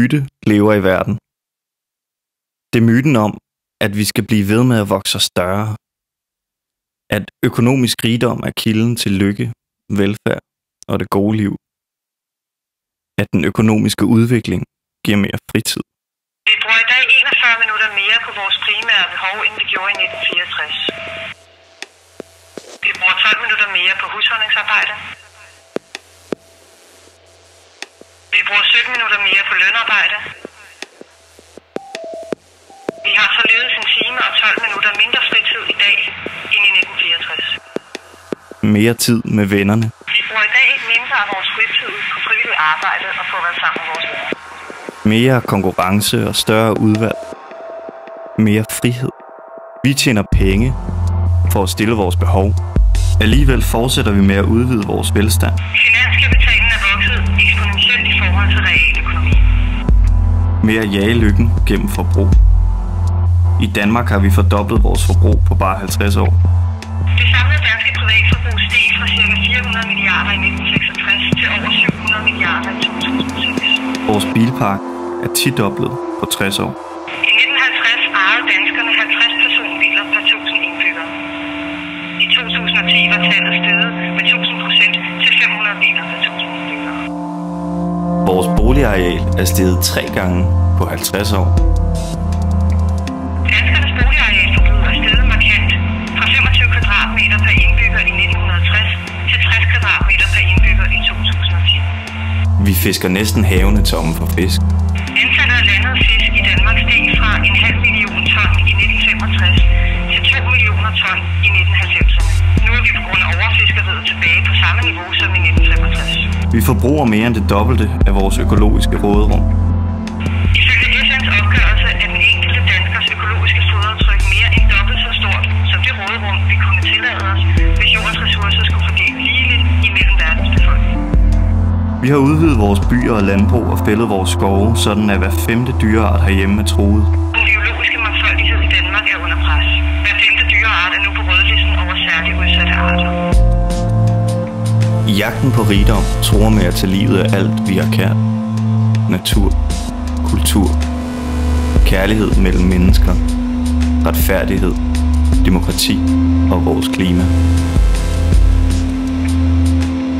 myte lever i verden. Det er myten om, at vi skal blive ved med at vokse større. At økonomisk rigdom er kilden til lykke, velfærd og det gode liv. At den økonomiske udvikling giver mere fritid. Vi bruger i dag 41 minutter mere på vores primære behov, end vi gjorde i 1964. Vi bruger 12 minutter mere på husholdningsarbejde. Vi bruger 17 minutter mere på lønarbejde. Vi har således en time og 12 minutter mindre fritid i dag end i 1964. Mere tid med vennerne. Vi bruger i dag ikke mindre af vores fritid på frivilligt arbejde og på at være sammen med vores venner. Mere konkurrence og større udvalg. Mere frihed. Vi tjener penge for at stille vores behov. Alligevel fortsætter vi med at udvide vores velstand. Finanskapitalen er vokset eksponentielt i forhold til realøkonomi. Med at jage lykken gennem forbrug. I Danmark har vi fordoblet vores forbrug på bare 50 år. Det samlede danske privatforbrug steg fra ca. 400 milliarder i 1966 til over 700 milliarder i 2006. Vores bilpark er tidoblet på 60 år. I 1950 ejede danskerne 50 personbiler per 1000 indbyggere. I 2010 var tallet steget med 1000% til 500 biler per 1000 indbyggere. Vores boligareal er steget 3 gange på 50 år. Danskernes boligarealforbrug er steget markant fra 25 kvadratmeter per indbygger i 1960 til 60 kvadratmeter per indbygger i 2010. Vi fisker næsten havene tomme for fisk. Antallet af landede fisk i Danmark steg fra 0,5 million ton i 1965 til 2 millioner ton i 1990'erne. Nu er vi på grund af overfiskeriet tilbage på samme niveau som i 1965. Vi forbruger mere end det dobbelte af vores økologiske råderum. Ifølge FN's opgørelse er den enkelte danskers økologiske fodaftryk mere end dobbelt så stort som det råderum, vi kunne tillade os, hvis jordens ressourcer skulle fordele ligeligt imellem verdens befolkning. Vi har udvidet vores byer og landbrug og fældet vores skove, sådan at hver 5. dyreart herhjemme er truet. Den biologiske mangfoldighed i Danmark er under pres. Hver 5. dyreart er nu på rødlisten over særligt udsatte arter. I jagten på rigdom tror med at tage livet af alt, vi har kært. Natur, kultur, kærlighed mellem mennesker, retfærdighed, demokrati og vores klima.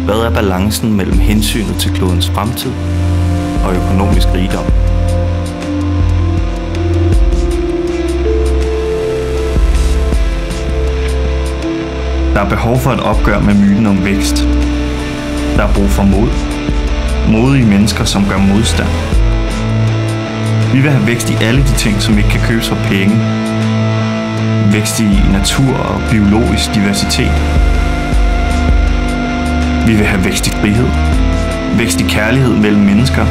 Hvad er balancen mellem hensynet til klodens fremtid og økonomisk rigdom? Der er behov for et opgør med myten om vækst. Der er brug for mod. Modige mennesker, som gør modstand. Vi vil have vækst i alle de ting, som ikke kan købes for penge. Vækst i natur og biologisk diversitet. Vi vil have vækst i frihed. Vækst i kærlighed mellem mennesker.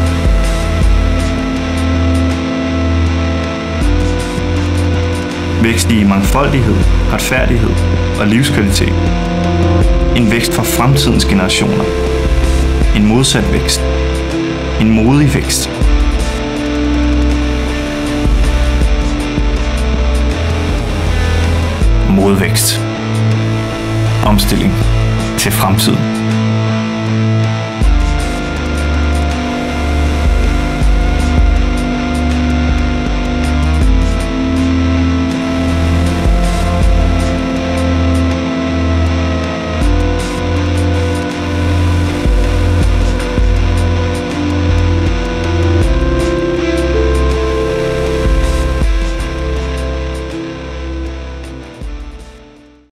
Vækst i mangfoldighed, retfærdighed og livskvalitet. En vækst for fremtidens generationer. En modsat vækst. En modig vækst. Modvækst. Omstilling til fremtiden.